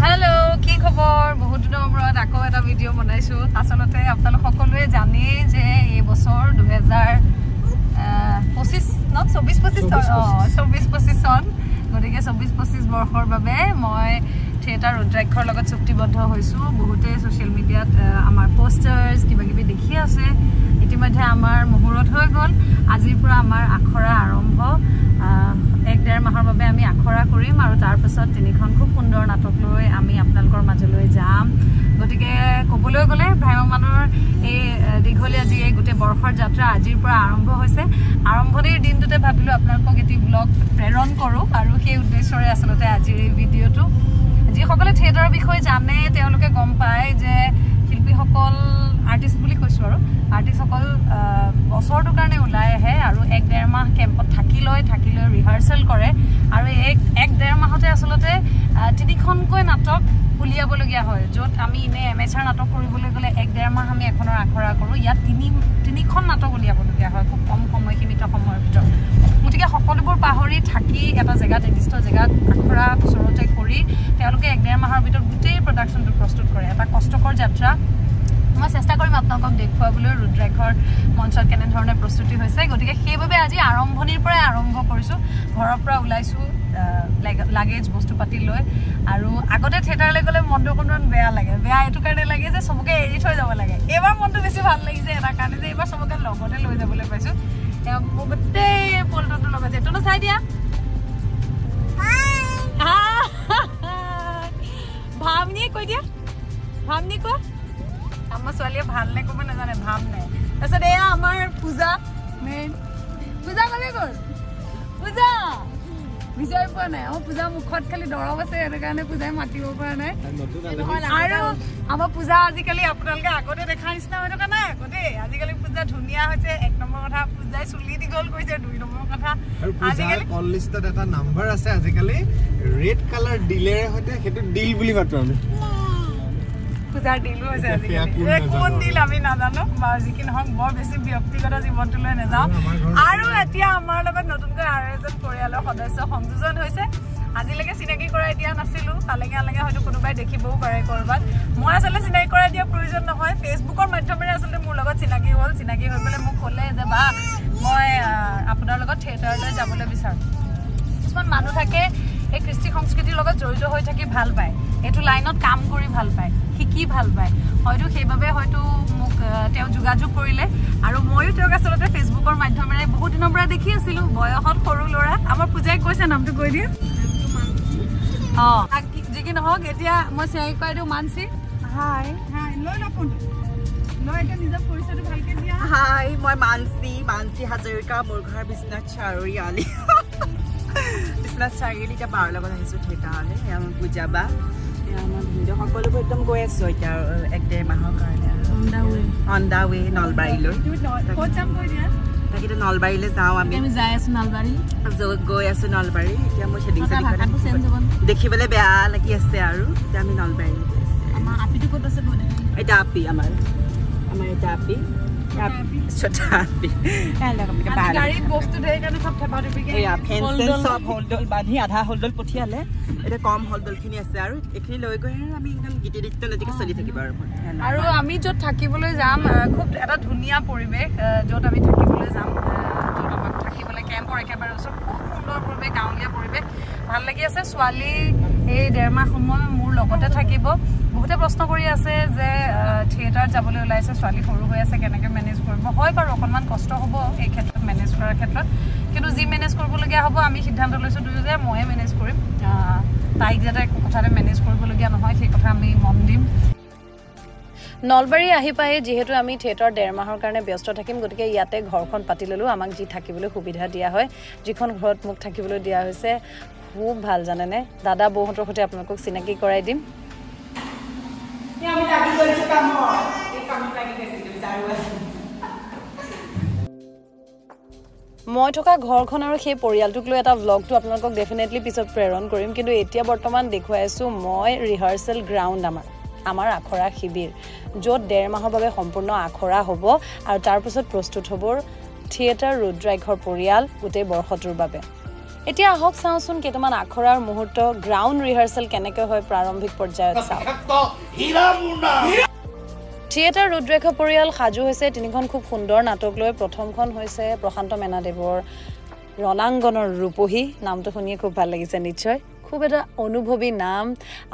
hello কি খবৰ বহুত দিনৰ মূৰত আকৌ এটা ভিডিও বনাইছো আসলতে আপোনালোক সকলোৱে জানে যে এই বছৰ 2025 not 24 চন গতিকে 24 বৰ্ষৰ বাবে মই থিয়েটাৰ ৰুদ্ৰাক্ষৰ লগত চুক্তিবদ্ধ হৈছো বহুতে সোশ্যাল মিডিয়াত আমাৰ পোষ্টাৰ্স কিবা কিবি দেখি আছে ইতিমধ্যে আমাৰ মুহূৰ্ত হৈ গল আজিৰ পৰা আমাৰ আখৰা আৰম্ভ 1.5 মাহৰ বাবে আমি আখৰা কৰিম আৰু তাৰ পিছত তিনিখন খুব সুন্দৰ নাটক লৈ আমি আপোনালোকৰ মাজলৈ যাম গতিকে কবলৈ গলে ভ্ৰাম্যমানৰ এই দীঘলীয়া যি এই গোটে বৰ্ষৰ যাত্ৰা আজিৰ পৰা আৰম্ভ হৈছে আৰম্ভণিৰ দিনটোতে ভাবিলো আপোনালোকক এটি ব্লগ প্ৰেৰণ কৰো আৰু সেই উদ্দেশ্যৰে আসলতে আজিৰ এই ভিডিওটো যি সকলে থিয়েটাৰৰ বিষয়ে জানে তেওঁলোকে গম পায় যে শিল্পীসকল আৰ্টিষ্ট বুলি কৈছো আৰু আৰ্টিষ্ট সকল বছৰটোৰ কাৰণে ওলাই আহে আৰু 1.5 মাহ কেম্পত থাকি লৈ ৰিহাৰ্সেল কৰে আৰু 1.5 মাহতে আসলতে তিনিখনকৈ নাটক উলিয়াবলগীয়া হয় য'ত আমি ইনে এমএচআৰ নাটক কৰিবলৈ গলে 1.5 মাহ আমি এখনৰ আখৰা কৰো ইয়াত তিনিখন নাটক উলিয়াবলগীয়া হয় খুব কম সময় সীমিত সময়ৰ ভিতৰত গতিকে সকলোবোৰ পাহৰি থাকি এটা জেগাত নিৰ্দিষ্ট জেগাত আখৰা ওচৰতে কৰি তেওঁলোকে 1.5 মাহৰ ভিতৰত গোটেই প্ৰডাকশ্যনটো প্ৰস্তুত কৰে এটা কষ্টকৰ যাত্ৰা মই চেষ্টা কৰিম আপোনালোকক দেখুৱাবলৈ ৰুদ্ৰাক্ষৰ মঞ্চত কেনে ধৰণে প্ৰস্তুতি হৈছে গতিকে সেইভাবে আজি আৰম্ভণিৰ পৰা আৰম্ভ কৰিছো ঘৰৰ পৰা ওলাইছো লাগেজ বস্তু পাতি লৈ আৰু আগতে থিয়েটাৰলৈ গলে মনটো অকণমান বেয়া এইটো কাৰণে লাগে যে সবকে এৰি থৈ যাব লাগে এবাৰ মনটো বেছি ভাল লাগিছে এটা কাৰণে যে এবাৰ সবকে লগতে লৈ যাবলৈ পাইছো গোটেই পলটো লগাইছে এইটো চাই দিয়া ভামনিয়ে কৈ দিয়া ভামনি কোৱা আমাৰ ছোৱালীয়ে ভাল নে ক'ব নাজানে ভাম নাই তাৰপিছত এয়া আমাৰ পূজা মেইন পূজা ক'লে গ'ল পূজা বিচাৰি পোৱা নাই পূজা মুখত খালি দৰৱ আছে সেইটো কাৰণে পূজাই মাতিব পৰা নাই আৰু আমাৰ পূজা আজিকালি আপোনালোকে আগতে দেখা নিচিনা হৈ থকা নাই আগতে আজিকালি পূজা ধুনীয়া হৈছে 1 নম্বৰ কথা পূজাই চুলি দীঘল কৰিছে 2 নম্বৰ কথা আজিকালি কল লিষ্টত এটা নাম্বাৰ আছে আজিকালি ৰেড কালাৰ ডিলেৰে হতে হেতু ডিল বুলি মাতো আমি পূজাৰ ডিলো হৈছে আজিকালি কোন ডিল আমি নাজানো বাজি কি নহক বৰ বেছি ব্যক্তিগত জীৱনটো লৈ নাযাওঁ আৰু এতিয়া আমাৰ লগত নতুনকৈ আৰু এজন পৰিয়ালৰ সদস্য সংযোজন হৈছে আজিলৈকে চিনাকি কৰাই দিয়া নাছিলো তালেগে হয়তো কোনোবাই দেখিবও পাৰে কৰবাত মই আসলে চিনাকি কৰাই দিয়া প্ৰয়োজন নহয় ফেচবুকৰ মাধ্যমেৰে আসলে মোৰ লগত চিনাকি হৈ পেলে মোক ক'লে যে বা মই আপোনাৰ লগত থিয়েটাৰলৈ যাবলৈ বিচাৰো কিছুমান মানুহ থাকে এই কৃষ্টি সংস্কৃতিৰ লগত জড়িত হৈ থাকি ভাল পায় এটো লাইনত কাম কৰি ভাল পায় শিকি ভাল পায় হয়তো সেইভাবে হয়তো মোক তেওঁ যোগাযোগ কৰিলে আৰু মইও তেওঁক আসলতে ফেচবুকৰ মাধ্যমেৰে বহুত দিনৰ পৰা দেখি আছিলো বয়সত সৰু ল'ৰা আমাৰ পূজাই কৈছে নামটো কৈ দিয়া যিকি নহওক এতিয়া মই চিনাকি কৰাই দিওঁ মানসী হাই লৈ ল ফোনটো লৈ এতিয়া নিজৰ পৰিচয়টো ভালকে দিয়া হাই মই মানসী হাজৰিকা মোৰ ঘৰ বিশ্বনাথ চাৰিআলি বিশ্বনাথ চাৰিআলিতে বাৰ লগত আহিছো থিয়েটাৰলৈ আমাৰ পূজাবা আমাৰ ভিডিঅ' সকলোবোৰ একদম গৈ আছো এতিয়া 1.5 মাহৰ কাৰণে অন দা ৱে নলবাৰীলৈ তাকে নলবাৰীলৈ যাওঁ আমি যাই আছো নলবাৰী গৈ আছো নলবাৰী এতিয়া মই শেডিং দেখিবলৈ বেয়া লাগি আছে আৰু এতিয়া আমি নলবাৰী আমাৰ আপিটো ক'ত আছে এটা আপি আমাৰ এটা আপি छोटा गाड़ी বস্তু দেই কাৰণে সব ঠেপা ঠেপিকে এয়া ফেন্সিং সব হলদল বান্ধি আধা হলদল পঠিয়ালে এটা কম হলদল খিনি আছে আৰু এখিনি লৈ গৈ আমি একদম গিটি দিতে নদিকে চলি থাকিব আৰু আমি যত থাকিবলৈ যাম খুব এটা ধুনীয়া পৰিবেশ যত আমি থাকিবলৈ যাম যত আমাক থাকিবলৈ কেম্পৰ একেবাৰে ওচৰ খুব সুন্দৰ পৰিবেশ গাঁৱলীয়া পৰিবেশ ভাল লাগি আছে ছোৱালী এই 1.5 মাহ সময় মোৰ লগতে থাকিব বহুতে প্ৰশ্ন কৰি আছে যে থিয়েটাৰ যাবলৈ ওলাইছে ছোৱালী সৰু হৈ আছে কেনেকৈ মেনেজ কৰিব হয় বাৰু অকণমান কষ্ট হ'ব এই ক্ষেত্ৰত মেনেজ কৰাৰ ক্ষেত্ৰত কিন্তু যি মেনেজ কৰিবলগীয়া হ'ব আমি সিদ্ধান্ত লৈছো দুয়ো যে ময়ে মেনেজ কৰিম তাইক যাতে একো কথাতে মেনেজ কৰিবলগীয়া নহয় সেই কথা আমি মন দিম নলবাৰী আহি পাই যেহেতু আমি থিয়েটাৰ 1.5 মাহৰ কাৰণে ব্যস্ত থাকিম গতিকে ইয়াতে ঘৰখন পাতি ললো আমাক যি থাকিবলৈ সুবিধা দিয়া হয় যিখন ঘৰত মোক থাকিবলৈ দিয়া হৈছে খুব ভাল জানেনে দাদা বৌহঁতৰ সৈতে আপোনালোকক চিনাকি কৰাই দিম মই থকা ঘৰখন আৰু সেই পৰিয়ালটোক লৈ এটা ব্লগটো আপোনালোকক ডেফিনেটলি পিছত প্ৰেৰণ কৰিম কিন্তু এতিয়া বৰ্তমান দেখুৱাইছো মই ৰিহাৰ্সেল গ্ৰাউণ্ড আমাৰ আখৰা শিবিৰ য'ত 1.5 মাহৰ বাবে সম্পূৰ্ণ আখৰা হ'ব আৰু তাৰ পিছত প্ৰস্তুত হ'ব থিয়েটাৰ ৰুদ্ৰাক্ষৰ পৰিয়াল গোটেই বৰ্ষটোৰ বাবে এতিয়া আহক চাওঁচোন কেইটামান আখৰাৰ মুহূৰ্ত গ্ৰাউণ্ড ৰিহাৰ্চেল কেনেকৈ হয় প্ৰাৰম্ভিক পৰ্যায়ত চাওঁ থিয়েটাৰ ৰুদ্ৰাক্ষ পৰিয়াল সাজু হৈছে 3খন খুব সুন্দৰ নাটক লৈ প্ৰথমখন হৈছে প্ৰশান্ত মেনাদেৱৰ ৰণাংগনৰ ৰূপহী নামটো শুনিয়ে খুব ভাল লাগিছে নিশ্চয় খুব এটা অনুভৱী নাম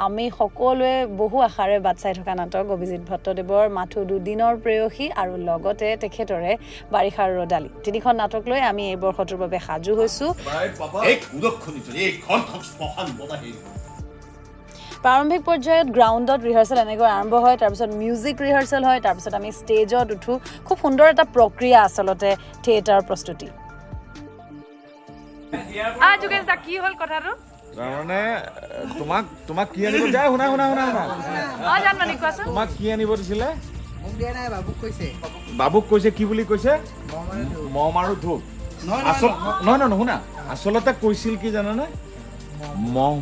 আমি সকলোৱে বহু আশাৰে বাট চাই থকা নাটক অভিজিৎ ভট্টদেৱৰ মাথো দুদিনৰ প্ৰেয়সী আৰু লগতে তেখেতৰে বাৰিষাৰ ৰদালি 3খন নাটক লৈ আমি এই বৰ্ষটোৰ বাবে সাজু হৈছোঁ প্ৰাৰম্ভিক পৰ্যায়ত গ্ৰাউণ্ডত ৰিহাৰ্চেল এনেকৈ আৰম্ভ হয় তাৰপিছত মিউজিক ৰিহাৰ্চেল হয় তাৰপিছত আমি ষ্টেজত উঠোঁ খুব সুন্দৰ এটা প্ৰক্ৰিয়া আচলতে থিয়েটাৰ প্ৰস্তুতি কি হ'ল কথাটো মানে তোমাক কি আনিব যায় শুনা তোমাক কি আনিব দিছিলে বাবুক কৈছে কি বুলি কৈছে মম আৰু ধূপ নহয় শুনা আচলতে কৈছিল কি জানানে মহ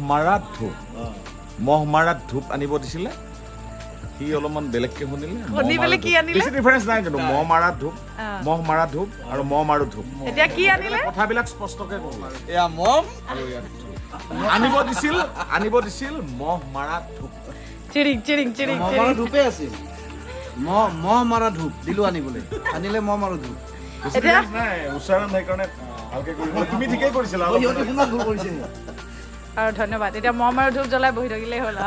মাৰা ধূপ আনিব দিছিলে সি অলপমান বেলেগকে শুনিলে বেছি ডিফাৰেঞ্চ নাই কিন্তু মহ মাৰা ধূপ আৰু মম আৰু ধূপ এতিয়া কি আনিলে কথাবিলাক স্পষ্টকে কওঁ এয়া মম আৰু আনিব দিছিল মহ মাৰা ধূপ চিৰিং মমৰ ধূপে আছিল মহ মাৰা ধূপ দিলো আনিবলৈ আনিলে মহ মাৰা ধূপ নাই উচ্চাৰণ সেইকাৰণে ভালকে কৰিব তুমি ঠিকেই কৰিছিলা আৰু ধন্যবাদ এতিয়া মম আৰু ধূপ জ্বলাই বহি থাকিলেই হ'ল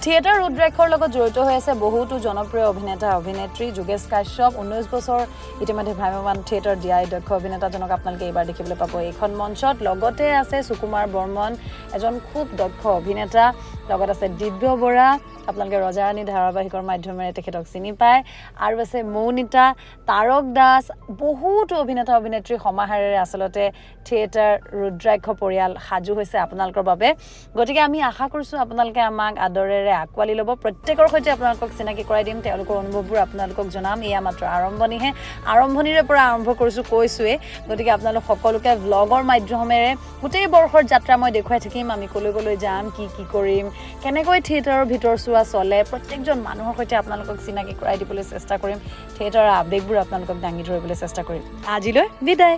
থিয়েটাৰ ৰুদ্ৰাক্ষৰ লগত জড়িত হৈ আছে বহুতো জনপ্ৰিয় অভিনেতা অভিনেত্ৰী যোগেশ কাশ্যপ 19 বছৰ ইতিমধ্যে ভ্ৰাম্যমান থিয়েটাৰ দিয়াই দক্ষ অভিনেতাজনক আপোনালোকে এইবাৰ দেখিবলৈ পাব এইখন মঞ্চত লগতে আছে সুকুমাৰ বৰ্মন এজন খুব দক্ষ অভিনেতা লগত আছে দিব্য বৰা আপোনালোকে ৰজাৰাণী ধাৰাবাহিকৰ মাধ্যমেৰে তেখেতক চিনি পায় আৰু আছে মৌনিতা তাৰক দাস বহুতো অভিনেতা অভিনেত্ৰী সমাহাৰেৰে আচলতে থিয়েটাৰ ৰুদ্ৰাক্ষ পৰিয়াল সাজু হৈছে আপোনালোকৰ বাবে গতিকে আমি আশা কৰিছোঁ আপোনালোকে আমাক আদৰেৰে আঁকোৱালি ল'ব প্ৰত্যেকৰ সৈতে আপোনালোকক চিনাকি কৰাই দিম তেওঁলোকৰ অনুভৱবোৰ আপোনালোকক জনাম এয়া মাত্ৰ আৰম্ভণিহে আৰম্ভণিৰে পৰা আৰম্ভ কৰিছোঁ কৈছোঁৱেই গতিকে আপোনালোক সকলোকে ভ্লগৰ মাধ্যমেৰে গোটেই বৰ্ষৰ যাত্ৰা মই দেখুৱাই থাকিম আমি কলৈ যাম কি কৰিম কেনেকৈ থিয়েটাৰৰ ভিতৰ চোৱা চলে প্ৰত্যেকজন মানুহৰ সৈতে আপোনালোকক চিনাকি কৰাই দিবলৈ চেষ্টা কৰিম থিয়েটাৰৰ আৱেগবোৰ আপোনালোকক দাঙি ধৰিবলৈ চেষ্টা কৰিম আজিলৈ বিদায়